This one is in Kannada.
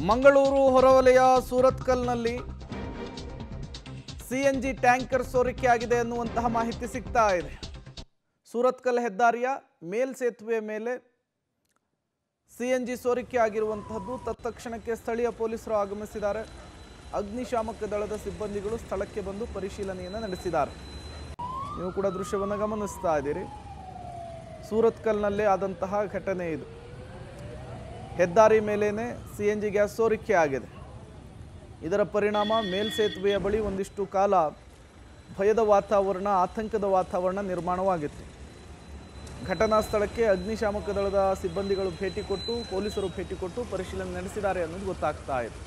ಮಂಗಳೂರು ಹೊರವಲಯ ಸೂರತ್ಕಲ್ನಲ್ಲಿ ಸಿಎನ್ಜಿ ಟ್ಯಾಂಕರ್ ಸೋರಿಕೆಯಾಗಿದೆ ಅನ್ನುವಂತಹ ಮಾಹಿತಿ ಸಿಗ್ತಾ ಇದೆ. ಸೂರತ್ಕಲ್ ಹೆದ್ದಾರಿಯ ಮೇಲ್ಸೇತುವೆ ಮೇಲೆ ಸಿಎನ್ಜಿ ಸೋರಿಕೆಯಾಗಿರುವಂತಹದ್ದು. ತತ್ಕ್ಷಣಕ್ಕೆ ಸ್ಥಳೀಯ ಪೊಲೀಸರು ಆಗಮಿಸಿದ್ದಾರೆ. ಅಗ್ನಿಶಾಮಕ ದಳದ ಸಿಬ್ಬಂದಿಗಳು ಸ್ಥಳಕ್ಕೆ ಬಂದು ಪರಿಶೀಲನೆಯನ್ನು ನಡೆಸಿದ್ದಾರೆ. ನೀವು ಕೂಡ ದೃಶ್ಯವನ್ನು ಗಮನಿಸ್ತಾ ಇದ್ದೀರಿ. ಸೂರತ್ಕಲ್ನಲ್ಲೇ ಆದಂತಹ ಘಟನೆ ಇದು. ಹೆದ್ದಾರಿ ಮೇಲೇನೆ ಸಿಎನ್ಜಿ ಗ್ಯಾಸ್ ಸೋರಿಕೆ ಆಗಿದೆ. ಇದರ ಪರಿಣಾಮ ಮೇಲ್ಸೇತುವೆಯ ಬಳಿ ಒಂದಿಷ್ಟು ಕಾಲ ಭಯದ ವಾತಾವರಣ, ಆತಂಕದ ವಾತಾವರಣ ನಿರ್ಮಾಣವಾಗಿತ್ತು. ಘಟನಾ ಸ್ಥಳಕ್ಕೆ ಅಗ್ನಿಶಾಮಕ ದಳದ ಸಿಬ್ಬಂದಿಗಳು ಭೇಟಿ ಕೊಟ್ಟು, ಪೊಲೀಸರು ಭೇಟಿ ಕೊಟ್ಟು ಪರಿಶೀಲನೆ ನಡೆಸಿದ್ದಾರೆ ಅನ್ನೋದು ಗೊತ್ತಾಗ್ತಾ ಇದೆ.